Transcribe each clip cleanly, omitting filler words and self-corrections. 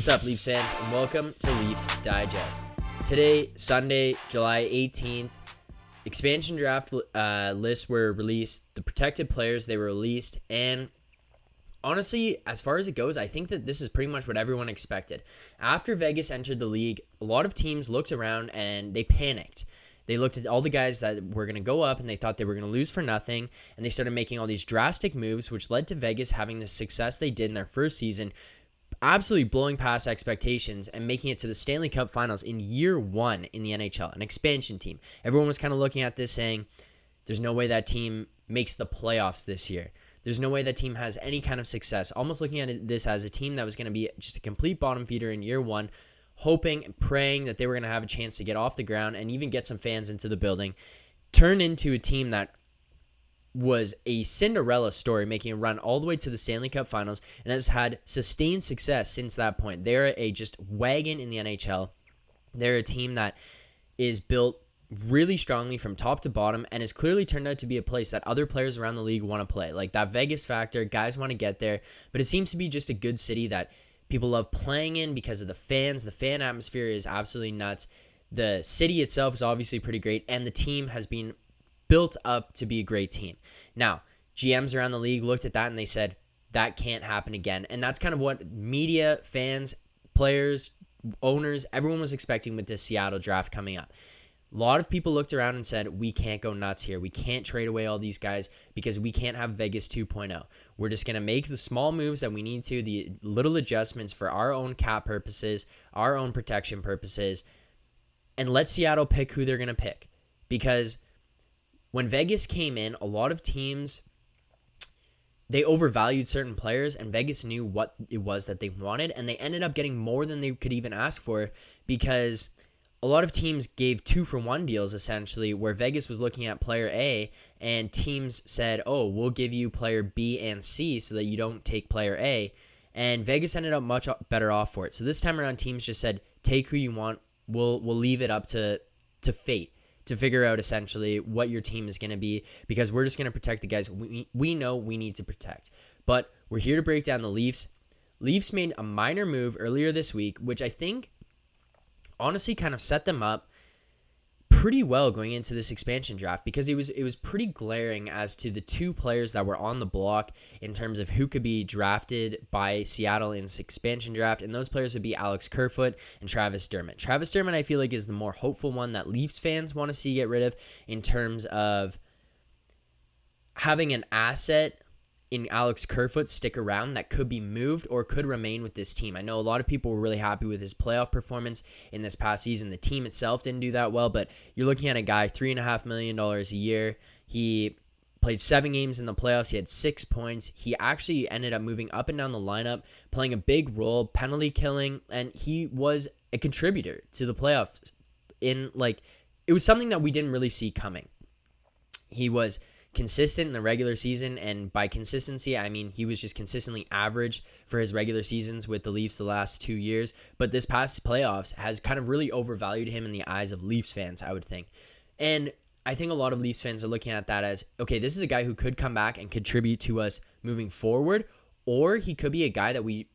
What's up, Leafs fans, and welcome to Leafs Digest. Today, Sunday, July 18th, expansion draft lists were released, the protected players, they were released, and honestly, as far as it goes, I think that this is pretty much what everyone expected. After Vegas entered the league, a lot of teams looked around and they panicked. They looked at all the guys that were going to go up and they thought they were going to lose for nothing, and they started making all these drastic moves, which led to Vegas having the success they did in their first season, absolutely blowing past expectations and making it to the Stanley Cup Finals in year one in the NHL, an expansion team. Everyone was kind of looking at this saying, there's no way that team makes the playoffs this year. There's no way that team has any kind of success. Almost looking at this as a team that was going to be just a complete bottom feeder in year one, hoping and praying that they were going to have a chance to get off the ground and even get some fans into the building. Turned into a team that was a Cinderella story, making a run all the way to the Stanley Cup Finals, and has had sustained success since that point. They're a just wagon in the NHL. They're a team that is built really strongly from top to bottom and has clearly turned out to be a place that other players around the league want to play. Like that Vegas factor, guys want to get there, but it seems to be just a good city that people love playing in because of the fans. The fan atmosphere is absolutely nuts. The city itself is obviously pretty great, and the team has been built up to be a great team. Now, GMs around the league looked at that and they said, that can't happen again. And that's kind of what media, fans, players, owners, everyone was expecting with this Seattle draft coming up. A lot of people looked around and said, we can't go nuts here. We can't trade away all these guys because we can't have Vegas 2.0. We're just going to make the small moves that we need to, the little adjustments for our own cap purposes, our own protection purposes, and let Seattle pick who they're going to pick. Because when Vegas came in, a lot of teams, they overvalued certain players, and Vegas knew what it was that they wanted, and they ended up getting more than they could even ask for because a lot of teams gave 2-for-1 deals, essentially, where Vegas was looking at player A, and teams said, oh, we'll give you player B and C so that you don't take player A, and Vegas ended up much better off for it. So this time around, teams just said, take who you want. We'll leave it up to fate to figure out essentially what your team is going to be, because we're just going to protect the guys we know we need to protect. But we're here to break down the Leafs. Leafs made a minor move earlier this week, which I think honestly kind of set them up pretty well going into this expansion draft, because it was pretty glaring as to the two players that were on the block in terms of who could be drafted by Seattle in this expansion draft, and those players would be Alex Kerfoot and Travis Dermott. Travis Dermott, I feel like, is the more hopeful one that Leafs fans want to see get rid of in terms of having an asset in Alex Kerfoot stick around that could be moved or could remain with this team. I know a lot of people were really happy with his playoff performance in this past season. The team itself didn't do that well, but you're looking at a guy, $3.5 million a year. He played 7 games in the playoffs. He had 6 points. He actually ended up moving up and down the lineup, playing a big role, penalty killing, and he was a contributor to the playoffs. It was something that we didn't really see coming. He was consistent in the regular season, and by consistency, I mean he was just consistently average for his regular seasons with the Leafs the last 2 years, but this past playoffs has kind of really overvalued him in the eyes of Leafs fans, I would think. And I think a lot of Leafs fans are looking at that as, okay, this is a guy who could come back and contribute to us moving forward, or he could be a guy that we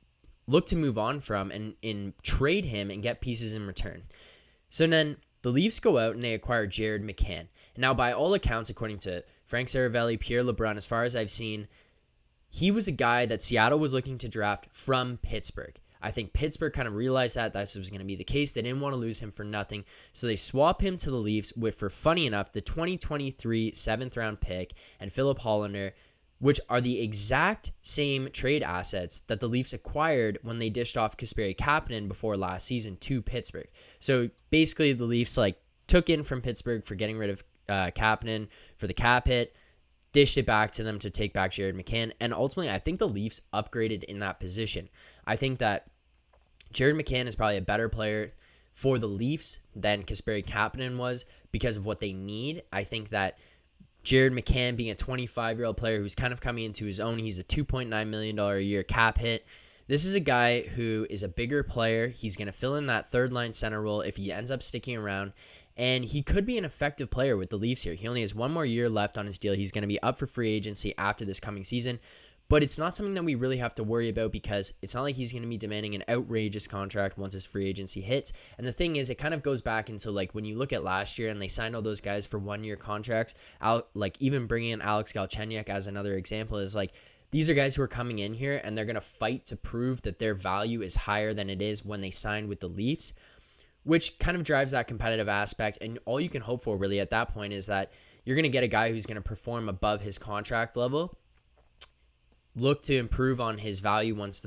look to move on from and trade him and get pieces in return. So then the Leafs go out and they acquire Jared McCann. And now, by all accounts, according to Frank Saravelli, Pierre LeBrun, as far as I've seen, he was a guy that Seattle was looking to draft from Pittsburgh. I think Pittsburgh kind of realized that this was going to be the case. They didn't want to lose him for nothing, so they swap him to the Leafs with, for funny enough, the 2023 7th-round pick and Philip Hollander, which are the exact same trade assets that the Leafs acquired when they dished off Kasperi Kapanen before last season to Pittsburgh. So basically, the Leafs took in from Pittsburgh for getting rid of Kapanen for the cap hit, dished it back to them to take back Jared McCann, and ultimately I think the Leafs upgraded in that position. I think that Jared McCann is probably a better player for the Leafs than Kasperi Kapanen was because of what they need. I think that Jared McCann, being a 25-year-old player who's kind of coming into his own, he's a $2.9 million a year cap hit. This is a guy who is a bigger player. He's going to fill in that third-line center role if he ends up sticking around, and he could be an effective player with the Leafs here. He only has 1 more year left on his deal. He's going to be up for free agency after this coming season, But it's not something that we really have to worry about because it's not like he's going to be demanding an outrageous contract once his free agency hits. And the thing is, it kind of goes back into like when you look at last year and they signed all those guys for 1-year contracts, like even bringing in Alex Galchenyuk as another example is like, these are guys who are coming in here and they're going to fight to prove that their value is higher than it is when they signed with the Leafs, which kind of drives that competitive aspect. And all you can hope for really at that point is that you're going to get a guy who's going to perform above his contract level, look to improve on his value once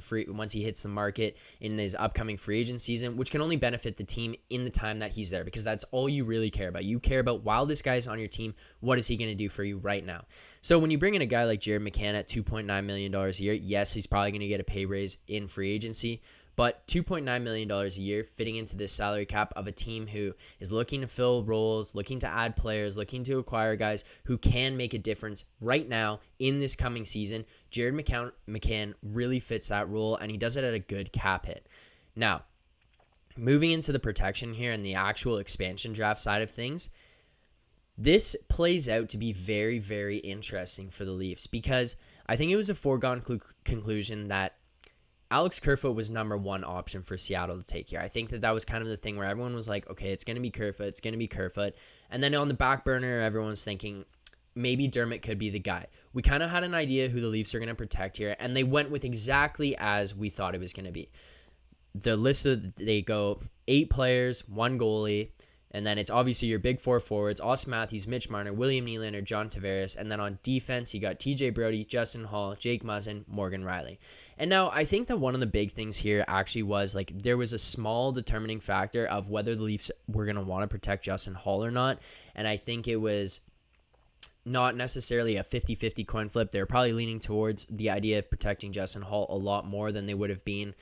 he hits the market in his upcoming free agent season, which can only benefit the team in the time that he's there, because that's all you really care about. You care about, while this guy's on your team, what is he going to do for you right now? So when you bring in a guy like Jared McCann at $2.9 million a year, yes, he's probably going to get a pay raise in free agency, but $2.9 million a year fitting into this salary cap of a team who is looking to fill roles, looking to add players, looking to acquire guys who can make a difference right now in this coming season, Jared McCann really fits that role, and he does it at a good cap hit. Now, moving into the protection here and the actual expansion draft side of things, this plays out to be very, very interesting for the Leafs, because I think it was a foregone conclusion that Alex Kerfoot was number one option for Seattle to take here. I think that was kind of the thing where everyone was like, okay, it's going to be Kerfoot, it's going to be Kerfoot. And then on the back burner, everyone's thinking maybe Dermott could be the guy. We kind of had an idea who the Leafs are going to protect here, and they went with exactly as we thought it was going to be. The list, they go 8 players, 1 goalie, and then it's obviously your big 4 forwards, Auston Matthews, Mitch Marner, William Nylander, John Tavares. And then on defense, you got TJ Brody, Justin Hall, Jake Muzzin, Morgan Riley. And now I think that one of the big things here actually was like there was a small determining factor of whether the Leafs were going to want to protect Justin Hall or not. And I think it was not necessarily a 50-50 coin flip. They were probably leaning towards the idea of protecting Justin Hall a lot more than they would have been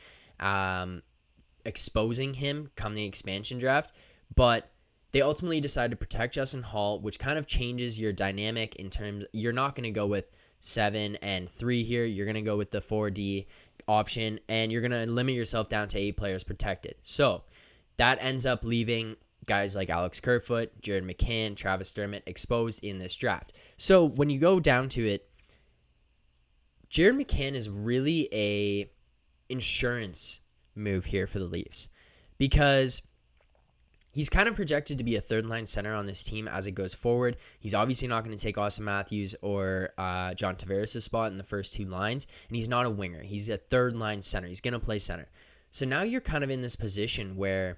exposing him come the expansion draft. But they ultimately decided to protect Justin Hall, which kind of changes your dynamic in terms, you're not going to go with 7 and 3 here. You're going to go with the 4D option, and you're going to limit yourself down to 8 players protected. So that ends up leaving guys like Alex Kerfoot, Jared McCann, Travis Dermott exposed in this draft. So when you go down to it, Jared McCann is really a insurance move here for the Leafs, because he's kind of projected to be a third-line center on this team as it goes forward. He's obviously not going to take Auston Matthews or John Tavares' spot in the first 2 lines, and he's not a winger. He's a third-line center. He's going to play center. So now you're kind of in this position where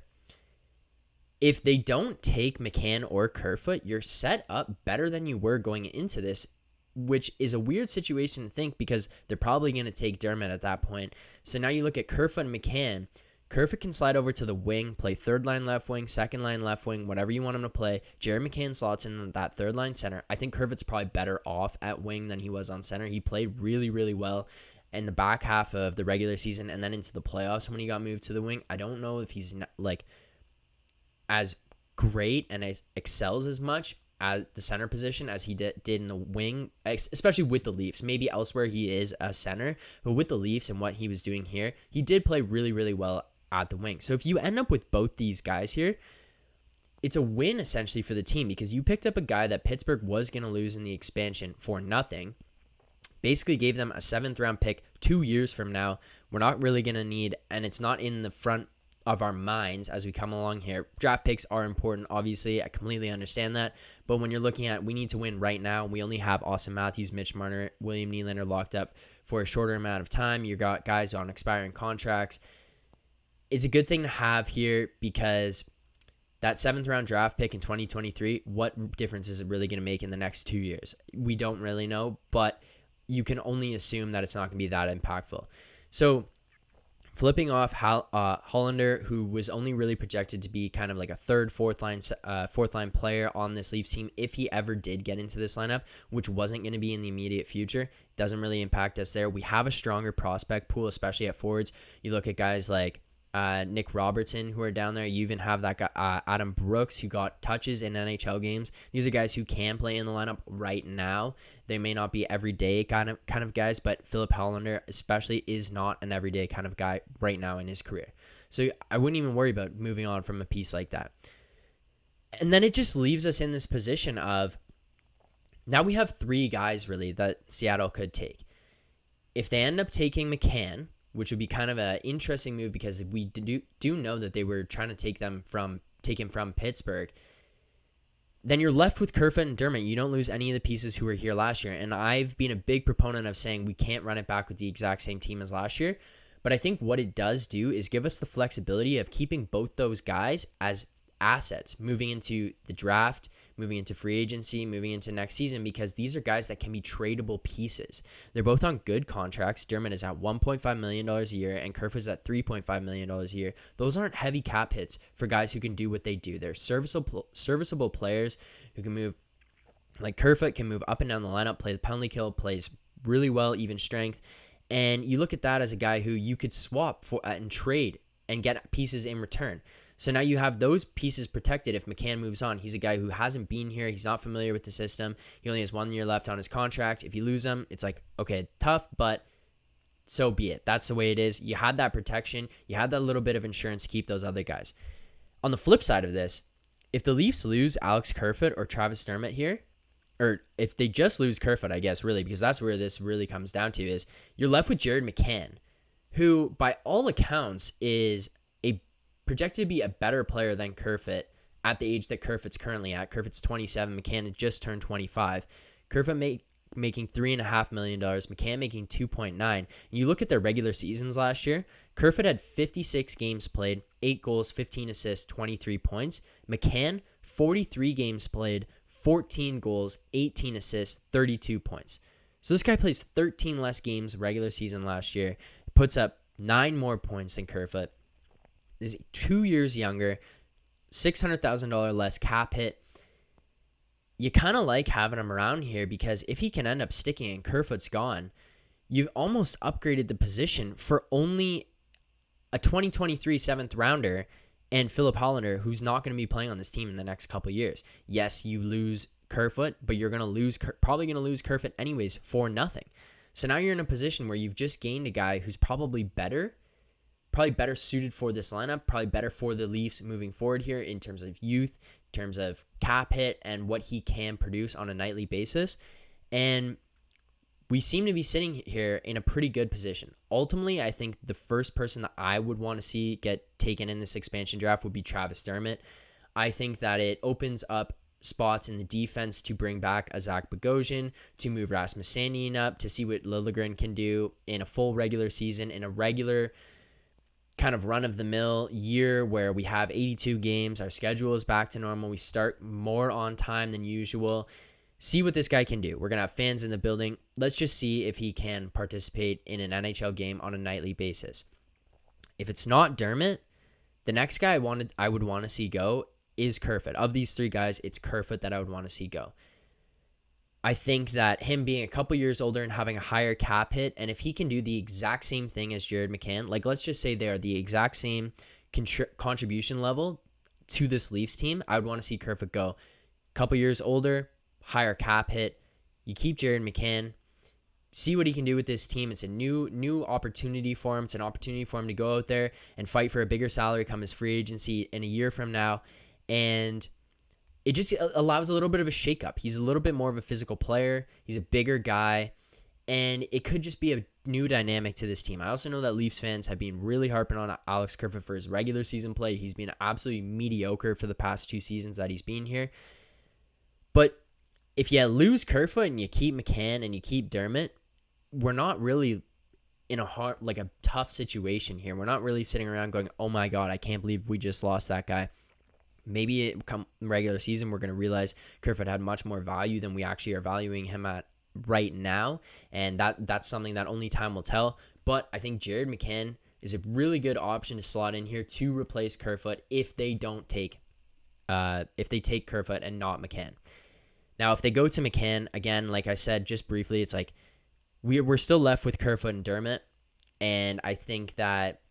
if they don't take McCann or Kerfoot, you're set up better than you were going into this, which is a weird situation to think because they're probably going to take Dermott at that point. So now you look at Kerfoot and McCann. Kerfoot can slide over to the wing, play third line left wing, second line left wing, whatever you want him to play. Jared McCann slots in that third line center. I think Kerfoot's probably better off at wing than he was on center. He played really, really well in the back half of the regular season and then into the playoffs when he got moved to the wing. I don't know if he's like as great and excels as much at the center position as he did in the wing, especially with the Leafs. Maybe elsewhere he is a center, but with the Leafs and what he was doing here, he did play really, really well at the wing. So if you end up with both these guys here, it's a win essentially for the team, because you picked up a guy that Pittsburgh was going to lose in the expansion for nothing. Basically gave them a 7th round pick 2 years from now. We're not really going to need, and it's not in the front of our minds as we come along here. Draft picks are important, obviously. I completely understand that. But when you're looking at, we need to win right now, we only have Auston Matthews, Mitch Marner, William Nylander locked up for a shorter amount of time. You got guys on expiring contracts. It's a good thing to have here, because that 7th round draft pick in 2023, what difference is it really going to make in the next 2 years? We don't really know, but you can only assume that it's not going to be that impactful. So flipping off Hollander, who was only really projected to be kind of like a third, fourth line player on this Leafs team, if he ever did get into this lineup, which wasn't going to be in the immediate future, doesn't really impact us there. We have a stronger prospect pool, especially at forwards. You look at guys like Nick Robertson, who are down there. You even have that guy Adam Brooks, who got touches in NHL games. These are guys who can play in the lineup right now. They may not be everyday kind of guys, but Philip Hollander especially is not an everyday kind of guy right now in his career. So I wouldn't even worry about moving on from a piece like that. And then it just leaves us in this position of, now we have 3 guys really that Seattle could take. If they end up taking McCann, which would be kind of an interesting move because we do know that they were trying to take him from Pittsburgh, then you're left with Kerfoot and Dermott. You don't lose any of the pieces who were here last year. And I've been a big proponent of saying we can't run it back with the exact same team as last year. But I think what it does do is give us the flexibility of keeping both those guys as assets moving into the draft, moving into free agency, moving into next season, because these are guys that can be tradable pieces. They're both on good contracts. Dermott is at $1.5 million a year and Kerfoot's at $3.5 million a year. Those aren't heavy cap hits for guys who can do what they do. They're serviceable players who can move, like Kerfoot can move up and down the lineup, play the penalty kill, plays really well, even strength. And you look at that as a guy who you could swap for and trade and get pieces in return. So now you have those pieces protected if McCann moves on. He's a guy who hasn't been here. He's not familiar with the system. He only has 1 year left on his contract. If you lose him, it's like, okay, tough, but so be it. That's the way it is. You had that protection. You had that little bit of insurance to keep those other guys. On the flip side of this, if the Leafs lose Alex Kerfoot or Travis Dermott here, or if they just lose Kerfoot, I guess, really, because that's where this really comes down to, is you're left with Jared McCann, who by all accounts is projected to be a better player than Kerfoot at the age that Kerfoot's currently at. Kerfoot's 27. McCann had just turned 25. Kerfoot making $3.5 million. McCann making 2.9. And you look at their regular seasons last year, Kerfoot had 56 games played, 8 goals, 15 assists, 23 points. McCann, 43 games played, 14 goals, 18 assists, 32 points. So this guy plays 13 less games regular season last year, puts up 9 more points than Kerfoot, is 2 years younger, $600,000 less cap hit. You kind of like having him around here because if he can end up sticking and Kerfoot's gone, you've almost upgraded the position for only a 2023 7th rounder and Philip Hollander, who's not going to be playing on this team in the next couple years. Yes, you lose Kerfoot, but you're going to probably going to lose Kerfoot anyways for nothing. So now you're in a position where you've just gained a guy who's probably better suited for this lineup, probably better for the Leafs moving forward here in terms of youth, in terms of cap hit, and what he can produce on a nightly basis. And we seem to be sitting here in a pretty good position. Ultimately, I think the first person that I would want to see get taken in this expansion draft would be Travis Dermott. I think that it opens up spots in the defense to bring back a Zach Bogosian, to move Rasmus Sandin up, to see what Liljegren can do in a full regular season, in a regular kind of run-of-the-mill year where we have 82 games. Our schedule is back to normal. We start more on time than usual. See what this guy can do. We're going to have fans in the building. Let's just see if he can participate in an NHL game on a nightly basis. If it's not Dermott, the next guy I would want to see go is Kerfoot. Of these 3 guys, it's Kerfoot that I would want to see go. I think that him being a couple years older and having a higher cap hit, and if he can do the exact same thing as Jared McCann, like let's just say they are the exact same contribution level to this Leafs team, I would want to see Kerfoot go. Couple years older, higher cap hit. You keep Jared McCann, see what he can do with this team. It's a new opportunity for him. It's an opportunity for him to go out there and fight for a bigger salary come his free agency in a year from now. And it just allows a little bit of a shakeup. He's a little bit more of a physical player. He's a bigger guy. And it could just be a new dynamic to this team. I also know that Leafs fans have been really harping on Alex Kerfoot for his regular season play. He's been absolutely mediocre for the past 2 seasons that he's been here. But if you lose Kerfoot and you keep McCann and you keep Dermott, we're not really in a tough situation here. We're not really sitting around going, oh my God, I can't believe we just lost that guy. Maybe it come regular season, we're going to realize Kerfoot had much more value than we actually are valuing him at right now. And that's something that only time will tell. But I think Jared McCann is a really good option to slot in here to replace Kerfoot if they take Kerfoot and not McCann. Now, if they go to McCann, again, like I said, just briefly, it's like we're still left with Kerfoot and Dermott. And I think that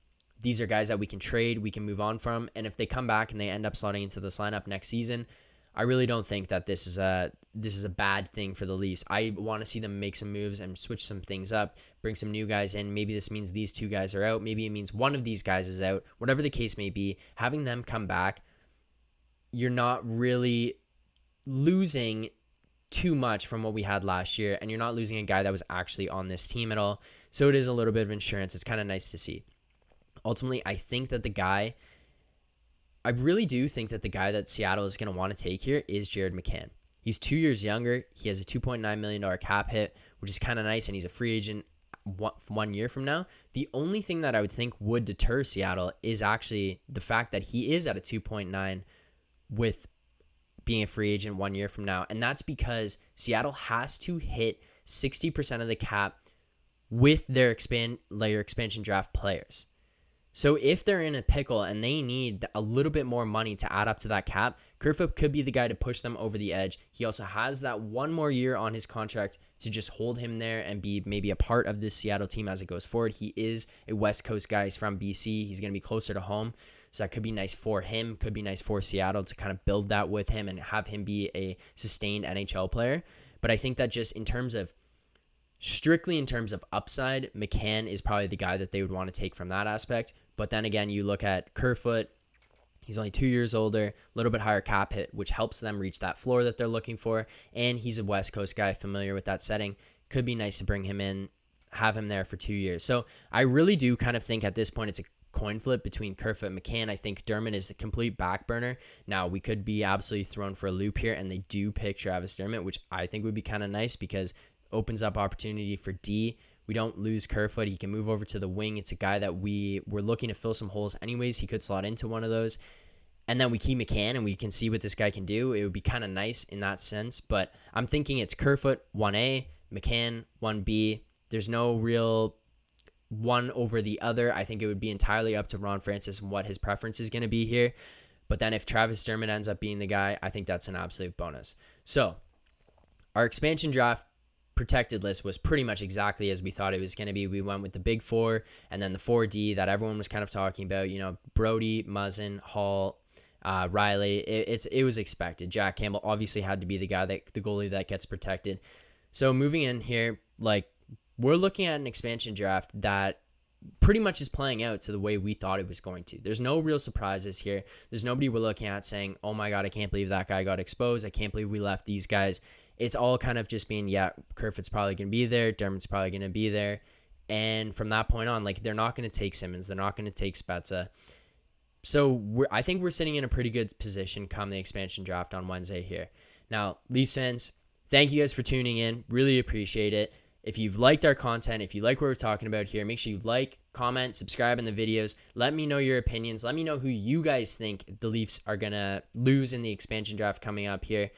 these are guys that we can trade, we can move on from. And if they come back and they end up slotting into this lineup next season, I really don't think that this is a bad thing for the Leafs. I want to see them make some moves and switch some things up, bring some new guys in. Maybe this means these 2 guys are out. Maybe it means one of these guys is out. Whatever the case may be, having them come back, you're not really losing too much from what we had last year, and you're not losing a guy that was actually on this team at all. So it is a little bit of insurance. It's kind of nice to see. Ultimately, I really do think that the guy that Seattle is going to want to take here is Jared McCann. He's 2 years younger. He has a $2.9 million cap hit, which is kind of nice, and he's a free agent 1 year from now. The only thing that I would think would deter Seattle is actually the fact that he is at a 2.9 with being a free agent 1 year from now. And that's because Seattle has to hit 60% of the cap with their expansion draft players. So if they're in a pickle and they need a little bit more money to add up to that cap, Kerfoot could be the guy to push them over the edge. He also has that 1 more year on his contract to just hold him there and be maybe a part of this Seattle team as it goes forward. He is a West Coast guy. He's from BC. He's going to be closer to home. So that could be nice for him, could be nice for Seattle to kind of build that with him and have him be a sustained NHL player. But I think that just strictly in terms of upside, McCann is probably the guy that they would want to take from that aspect. But then again, you look at Kerfoot, he's only 2 years older, a little bit higher cap hit, which helps them reach that floor that they're looking for. And he's a West Coast guy familiar with that setting. Could be nice to bring him in, have him there for 2 years. So I really do kind of think at this point it's a coin flip between Kerfoot and McCann. I think Dermott is the complete back burner. Now, we could be absolutely thrown for a loop here, and they do pick Travis Dermott, which I think would be kind of nice because opens up opportunity for D. We don't lose Kerfoot. He can move over to the wing. It's a guy that we're looking to fill some holes anyways. He could slot into one of those. And then we keep McCann and we can see what this guy can do. It would be kind of nice in that sense. But I'm thinking it's Kerfoot 1A, McCann 1B. There's no real one over the other. I think it would be entirely up to Ron Francis and what his preference is going to be here. But then if Travis Dermott ends up being the guy, I think that's an absolute bonus. So our expansion draft protected list was pretty much exactly as we thought it was going to be. We went with the big 4 and then the 4D that everyone was kind of talking about, Brody, Muzzin, Hall, Riley. It was expected. Jack Campbell obviously had to be the goalie that gets protected. So moving in here, we're looking at an expansion draft that pretty much is playing out to the way we thought it was going to. There's no real surprises here. There's nobody we're looking at saying, oh my God, I can't believe that guy got exposed. I can't believe we left these guys. It's all kind of just being, Kerfoot's probably going to be there. Dermott's probably going to be there. And from that point on, they're not going to take Simmons. They're not going to take Spezza. So I think we're sitting in a pretty good position come the expansion draft on Wednesday here. Now, Leafs fans, thank you guys for tuning in. Really appreciate it. If you've liked our content, if you like what we're talking about here, make sure you like, comment, subscribe in the videos. Let me know your opinions. Let me know who you guys think the Leafs are going to lose in the expansion draft coming up here.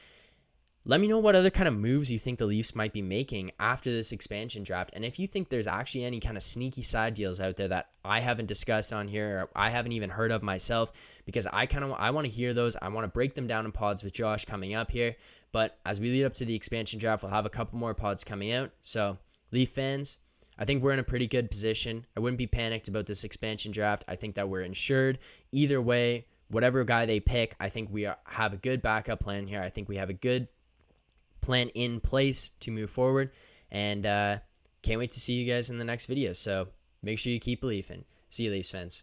Let me know what other kind of moves you think the Leafs might be making after this expansion draft. And if you think there's actually any kind of sneaky side deals out there that I haven't discussed on here or I haven't even heard of myself, because I want to hear those. I want to break them down in pods with Josh coming up here. But as we lead up to the expansion draft, we'll have a couple more pods coming out. So Leaf fans, I think we're in a pretty good position. I wouldn't be panicked about this expansion draft. I think that we're insured. Either way, whatever guy they pick, I think we have a good backup plan here. I think we have a good plan in place to move forward, and can't wait to see you guys in the next video. So make sure you keep believing. See you, Leafs fans.